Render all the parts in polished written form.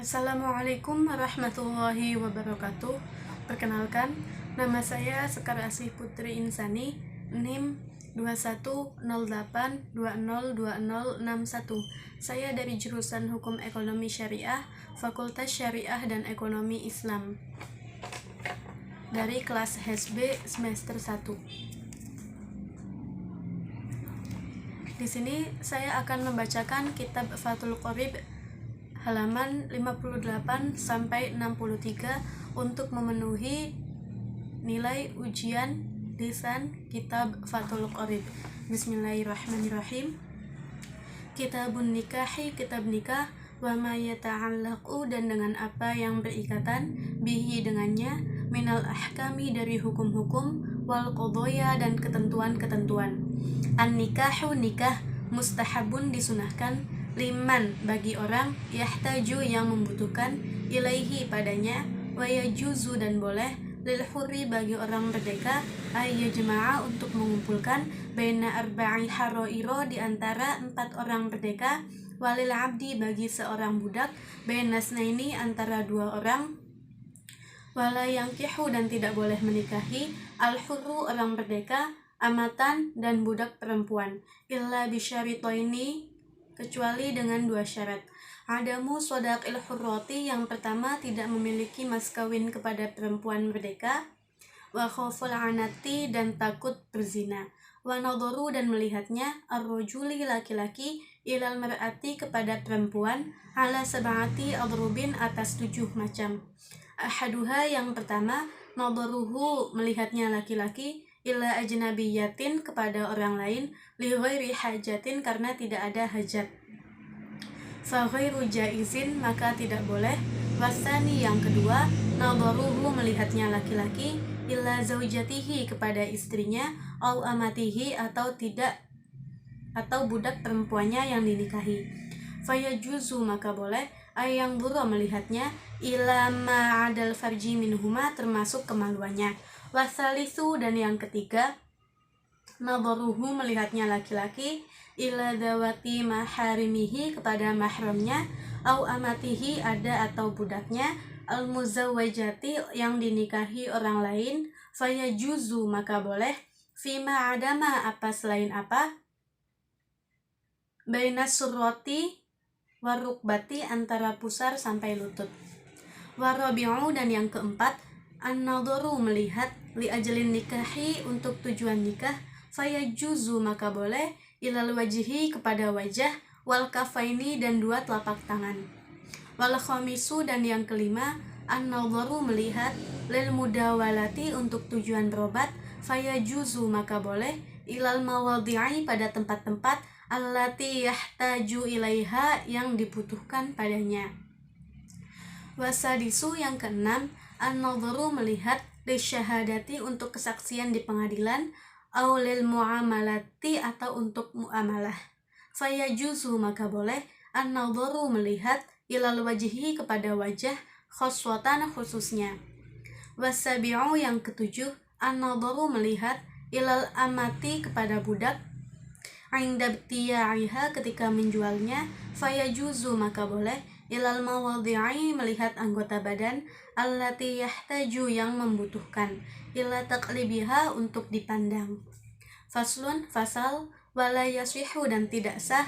Assalamualaikum warahmatullahi wabarakatuh. Perkenalkan, nama saya Sekar Asih Putri Insani, NIM 2108202061. Saya dari jurusan Hukum Ekonomi Syariah, Fakultas Syariah dan Ekonomi Islam, dari kelas HSB semester 1. Di sini saya akan membacakan kitab Fathul Qorib halaman 58 sampai 63 untuk memenuhi nilai ujian lisan kitab Fathul Qorib. Bismillahirrahmanirrahim. Kitabun nikahi, kitab nikah, wa ma yata'allaqu, dan dengan apa yang berikatan, bihi dengannya, minal ahkami dari hukum-hukum, wal qadaya dan ketentuan-ketentuan. An nikahu nikah, mustahabun disunahkan, liman bagi orang, yahtaju yang membutuhkan, ilaihi padanya, wa yajuzu dan boleh, lil hurri bagi orang merdeka, ayyajma'a untuk mengumpulkan, baina arba'i haroiro di antara 4 orang merdeka, walil abdi bagi seorang budak, baina snaini antara 2 orang, wala yankihu dan tidak boleh menikahi, al hurru orang merdeka, amatan dan budak perempuan, illa bisyaritoini kecuali dengan 2 syarat. Adamu sodaqil hurroti, yang pertama tidak memiliki mas kawin kepada perempuan merdeka, wa khawful anati dan takut berzina, wa nadharu dan melihatnya, ar-rajuli laki-laki, ilal mar'ati kepada perempuan, ala sab'ati adrubin atas 7 macam. Ahaduha yang pertama, nadharuhu melihatnya laki-laki, ila ajnabiyatin kepada orang lain, li ghairi hajatin karena tidak ada hajat, fa ghairu jaizin maka tidak boleh. Wasani yang kedua, nadharuhu melihatnya laki-laki, ila zaujatihi kepada istrinya, au amatihi atau budak perempuannya yang dinikahi, fayajuzu maka boleh, ayang buro melihatnya, ila ma'adal farji minhuma termasuk kemaluannya. Wasalisu dan yang ketiga, nadharuhu melihatnya laki-laki, ila dawati maharimihi kepada mahramnya, au amatihi ada atau budaknya, al muzawwajati yang dinikahi orang lain, fayajuzu maka boleh, fima adama apa selain apa, baina surroti warukbati antara pusar sampai lutut. Warabi'u dan yang keempat, an-nadharu melihat, li ajalin nikahi untuk tujuan nikah, fayajuzu maka boleh, ilal wajhi kepada wajah, wal kafaini dan 2 telapak tangan. Wal khamisu dan yang kelima, an-nadharu melihat, lil mudawalati untuk tujuan berobat, fayajuzu maka boleh, ilal mawadhi'i pada tempat-tempat, allati yahtaju ilaiha yang dibutuhkan padanya. Wasadisu yang keenam, an-nadharu melihat, lisyahadati untuk kesaksian di pengadilan, au lil muamalati atau untuk muamalah, fayajuzu maka boleh, an-nadharu melihat, ilal wajhi kepada wajah, khoswatan khususnya. Wasabi'u yang ketujuh, an-nadharu melihat, ilal amati kepada budak, inda btiya'iha ketika menjualnya, fayajuzu maka boleh, ilal mawadhi'i melihat anggota badan, allati yahtaju yang membutuhkan, ila taqlibiha untuk dipandang. Faslun fasal, wala yasihu dan tidak sah,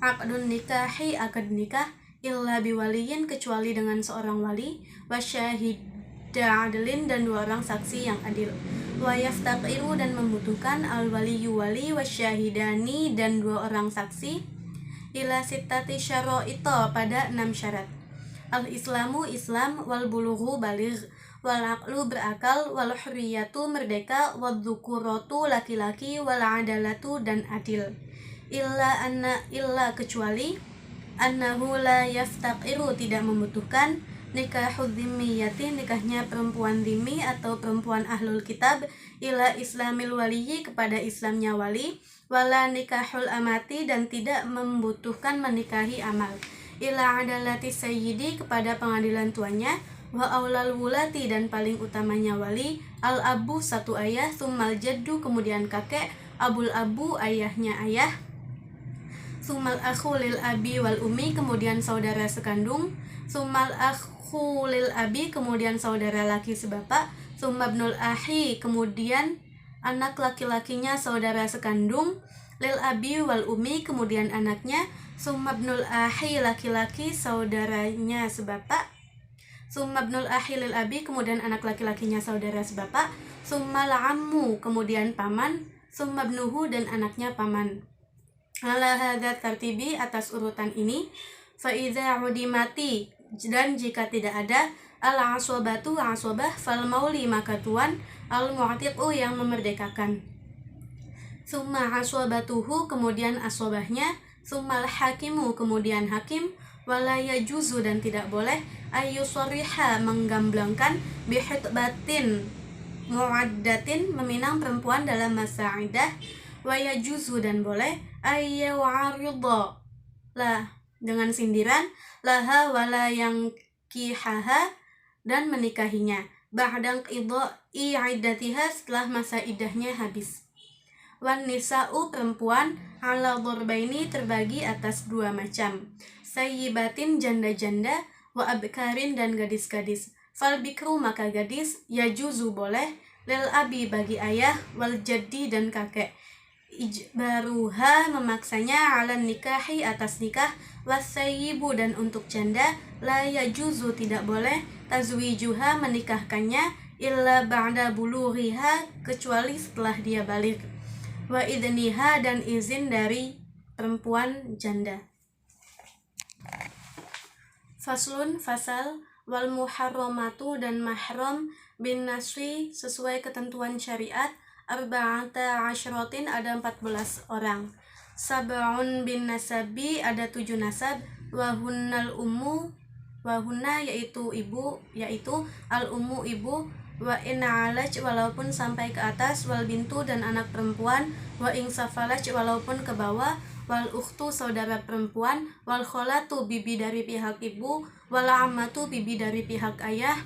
aqdun nikahi akad nikah, illa biwaliyin kecuali dengan seorang wali, wasyahida adlin dan 2 orang saksi yang adil, wa yaftaqiru dan membutuhkan, al waliyu wali, wasyahidani dan 2 orang saksi, ila sittati syara'ita pada 6 syarat. Al-islamu Islam, wal bulughu baligh, wal aqlu berakal, wal hurriyatu merdeka, wal dzukuratu laki-laki, wal adalatu dan adil. Illa kecuali, annahu la yaftaqiru tidak membutuhkan, nikahu dhimmiyati nikahnya perempuan dhimmi atau perempuan ahlul kitab, ila islamil waliyi kepada Islamnya wali, wala nikahul amati dan tidak membutuhkan menikahi amal, ila adalati sayyidi kepada pengadilan tuannya, wa aulal wulati dan paling utamanya wali, al abu satu ayah, tsummal jaddu kemudian kakek, abul abu ayahnya ayah, Sumal akhu lil abi wal umi, kemudian saudara sekandung. Sumal akhu lil abi, kemudian saudara laki sebapak. Sumabnul ahi, kemudian anak laki-lakinya saudara sekandung. Lil abi wal umi, kemudian anaknya. Sumabnul ahi, laki-laki saudaranya sebapak. Sumabnul ahi lil abi, kemudian anak laki-lakinya saudara sebapak. Summal ammu, kemudian paman. Sumabnuhu, dan anaknya paman. Ala hadza tartibi, atas urutan ini. Fa idza udimati, dan jika tidak ada al asobatu, asobah, fal mauli, maka tuan, al mu'tiqu, yang memerdekakan. Summa asobatuhu, kemudian asobahnya. Summal hakimu, kemudian hakim. Wala yajuzu, dan tidak boleh ayyusariha, menggamblangkan bihitbatin mu'addatin, meminang perempuan dalam masa iddah. Wa yajuzu, dan boleh ayyaw'aridha lah, dengan sindiran, laha wala yang kihaha, dan menikahinya, ba'dang idha'i iddatiha, setelah masa iddahnya habis. Wan nisa'u, perempuan, ala dhorbaini, terbagi atas dua macam. Sayyibatin, janda-janda, wa abkarin, dan gadis-gadis. Fal bikru, maka gadis, yajuzu, boleh, lil abi, bagi ayah, wal jaddi, dan kakek. Ijbaruha, memaksanya, ala nikahi, atas nikah. Wasayyibu, dan untuk janda, la yajuzu, tidak boleh, tazwijuha, menikahkannya, illa ba'da bulughiha, kecuali setelah dia balik. Wa idniha, dan izin dari perempuan janda. Faslun, fasal. Wal muharramatu, dan mahram, bin nasri, sesuai ketentuan syariat, arba'ata asyratin, ada 14 orang. Sab'un bin nasabi, ada 7 nasab. Wahunnal ummu, wahunna, yaitu ibu, yaitu al ummu, ibu. Wa in alaj, walaupun sampai ke atas. Wal bintu, dan anak perempuan. Wa in safalaj, walaupun ke bawah. Wal ukhtu, saudara perempuan. Wal kholatu, bibi dari pihak ibu. Wal ammatu, bibi dari pihak ayah.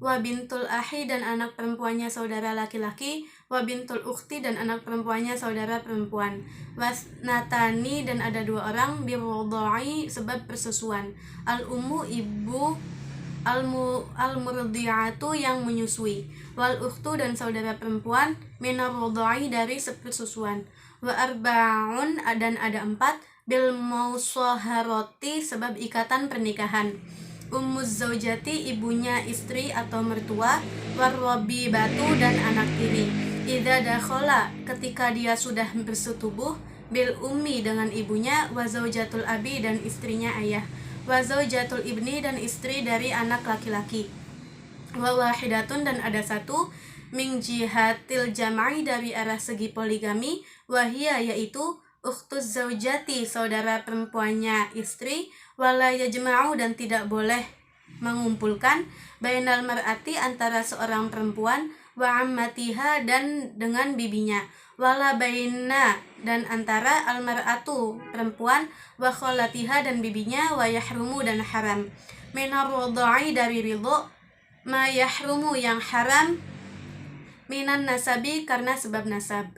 Wa bintul ahi, dan anak perempuannya saudara laki-laki. Wa bintul ukhti, dan anak perempuannya saudara perempuan. Wasnatani, dan ada 2 orang. Birrodai, sebab persusuan. Al ummu, ibu. Al murdi'atu, yang menyusui. Wal ukhtu, dan saudara perempuan. Minar rodai, dari persusuan. Wa arba'un, dan ada 4. Bil mausaharoti, sebab ikatan pernikahan. Ummuz zaujati, ibunya istri atau mertua. Warrobi batu, dan anak tiri. Idza dakhala, ketika dia sudah bersetubuh. Bil ummi, dengan ibunya. Wa zaujatul abi, dan istrinya ayah. Wa zaujatul ibni, dan istri dari anak laki-laki. Wa wahidatun, dan ada 1. Min jihatil jam'i, dari arah segi poligami. Wahia, yaitu ukhtuz zaujati, saudara perempuannya istri. Wala yajma'u, dan tidak boleh mengumpulkan. Bainal mar'ati, antara seorang perempuan. Wa ammatiha, dan dengan bibinya. Wala baina, dan antara al mar'atu, perempuan. Wa kholatiha, dan bibinya. Wa yahrumu, dan haram. Minar rodai, dari ridho. Ma yahrumu, yang haram. Minan nasabi, karena sebab nasab.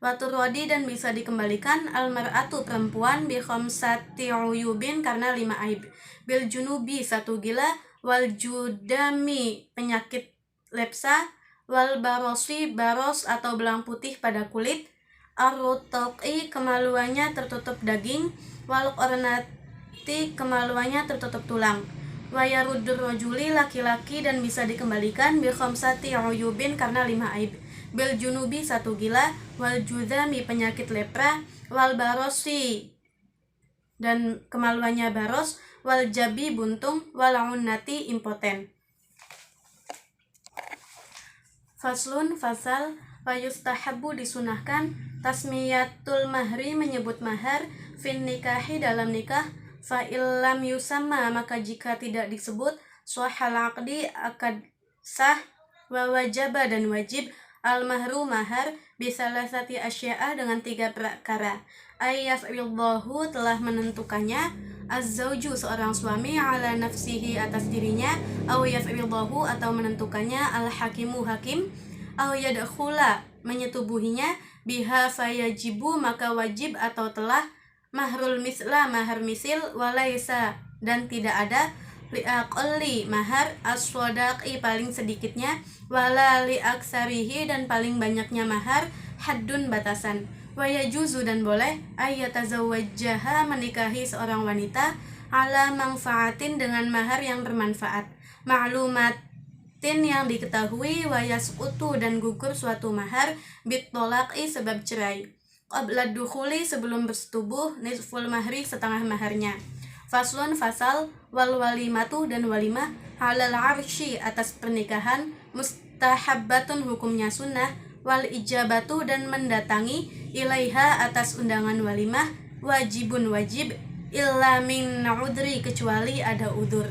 Waturodi, dan bisa dikembalikan al mar'atu, perempuan. Bi khamsati uyubin, karena 5 aib. Bil junubi, 1 gila. Wal judami, penyakit lepsa. Wal barosi, baros atau belang putih pada kulit. Ar-rutoqi, kemaluannya tertutup daging. Wal qornati, kemaluannya tertutup tulang. Wayarudur rojuli, laki-laki, dan bisa dikembalikan. Bi khamsati uyubin, karena 5 aib. Bil junubi, 1 gila. Wal judami, penyakit lepra. Wal barosi, dan kemaluannya baros. Wal jabi, buntung. Wal unnati, impoten. Faslun, fasal. Fayustahabu, disunahkan. Tasmiyatul mahri, menyebut mahar. Fin nikahi, dalam nikah. Fa illam yusamma, maka jika tidak disebut. Sohal aqdi, akad sah. Wa wajaba, dan wajib. Al mahru, mahar. Bisalasati asya'a, dengan 3 perkara. Ayyaf'illahu, telah menentukannya. Az-zawju, seorang suami. Ala nafsihi, atas dirinya. Aw yaf'illahu, atau menentukannya. Al-hakimu, hakim. Aw yadkhula, menyetubuhinya. Biha fayajibu, maka wajib atau telah. mahrul misla mahar misil, walaisa dan tidak ada liaqalli mahar as-sodaqi paling sedikitnya, wala liaksarihi dan paling banyaknya mahar haddun batasan. Wa yajuzu dan boleh ayyatazawwajjaha menikahi seorang wanita ala manfaatin dengan mahar yang bermanfaat, ma'lumatin yang diketahui, wa yasqutu dan gugur suatu mahar bitolaqi sebab cerai, qabla dukhuli sebelum bersetubuh, nisful mahri setengah maharnya. Faslun fasal, wal walimatu dan walimah halal arsy atas pernikahan, mustahabbatun hukumnya sunnah, wal ijabatu dan mendatangi ilaiha atas undangan walimah wajibun wajib, illa min udri kecuali ada udur.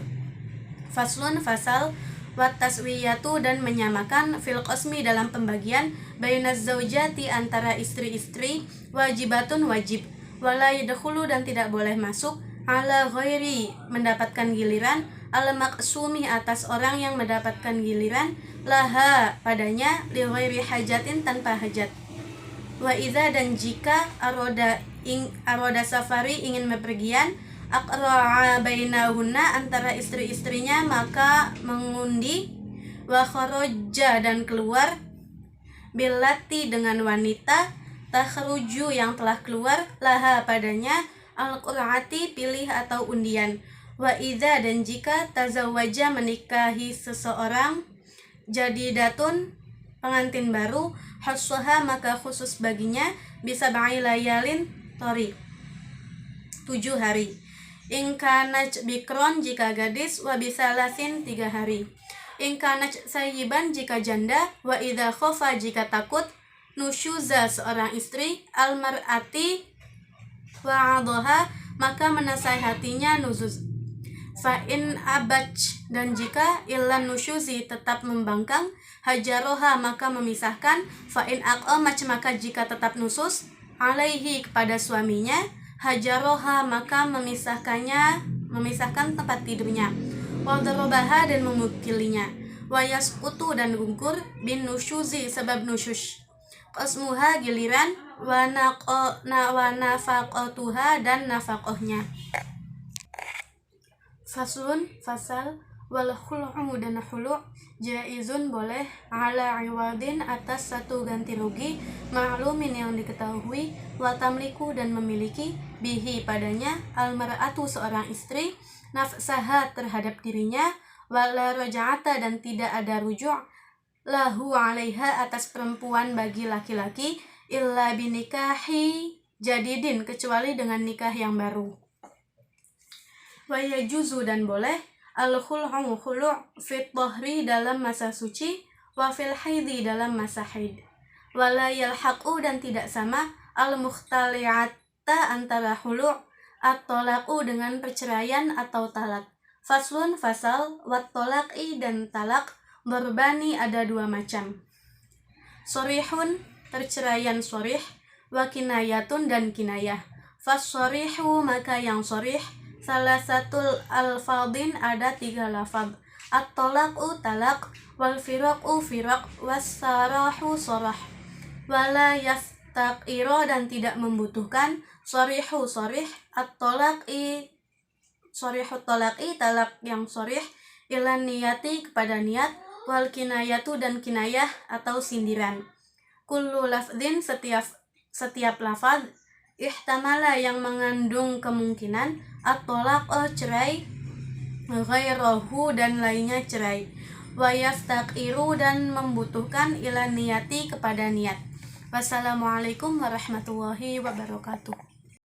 Faslun fasal, wat taswiyatu dan menyamakan fil qasmi dalam pembagian, bainaz zaujati antara istri-istri, wajibatun wajib, wala yadkhulu dan tidak boleh masuk, ala ghairi mendapatkan giliran, al maqsumi atas orang yang mendapatkan giliran, laha padanya, li ghairi hajatin tanpa hajat. Wa idza dan jika aroda safari ingin bepergian, aqra'a bainahunna antara istri-istrinya maka mengundi, wa kharaja dan keluar, billati dengan wanita, takhruju yang telah keluar, laha padanya, al-qur'ati pilih atau undian. Wa idza dan jika tazawwaja menikahi seseorang, jadidatun pengantin baru, hassaha maka khusus baginya, bisa layalin tori 7 hari. Ingkanaj bikron jika gadis, wa bisalasin 3 hari. Ingkanaj sayyiban jika janda, wa idza khofa jika takut, nusyuza seorang istri, almar'ati wa'adhaha maka menasihatinya nuzuz. Fa in abaj dan jika illan nusyuzi tetap membangkang, hajaroha maka memisahkan, fa in aqamaj maka jika tetap nusus, alaihi kepada suaminya, hajaroha maka memisahkan tempat tidurnya, wadrobaha dan memukilinya, wayasqutu dan gugur bin nusyuzi sebab nusyush, qasmuha giliran, wa nafaqatuha dan nafaqohnya. Faslun fasal, wal khul'u dan khulu' jaizun boleh, ala iwadin atas satu ganti rugi, ma'lumin yang diketahui, wa tamliku dan memiliki, bihi padanya, almar'atu seorang istri, nafsaha terhadap dirinya, wala raja'ata dan tidak ada rujuk, lahu alaiha atas perempuan bagi laki-laki, illa binikahi jadidin kecuali dengan nikah yang baru. Wa yajuzu dan boleh, al-khul'u khulu' fit dhahri dalam masa suci, wa fil haidhi dalam masa haid. Wala yalhaqu dan tidak sama, al-mukhtali'ata antara khulu' at-talaqu dengan perceraian atau talak. Faslun fasal, wat talaqi dan talak, berbani ada 2 macam. Sorihun perceraian sorih, wa kinayatun dan kinayah. Fassorihu maka yang sorih, salasatul alfadin ada 3 lafaz, at-talaqu talaq, wal firaqu firaq, was-sarahu sarah. Wala yastaqiru dan tidak membutuhkan, sorihu sorih, at-talaqi sorihu talaqi talak yang sorih, ilan niyati kepada niat, wal kinayatu dan kinayah atau sindiran. Kullu lafdin setiap lafaz, ihtamala yang mengandung kemungkinan, at-talaq cerai, ghairahu dan lainnya cerai, wa yastaqiru dan membutuhkan, ila niyati kepada niat. Wassalamualaikum warahmatullahi wabarakatuh.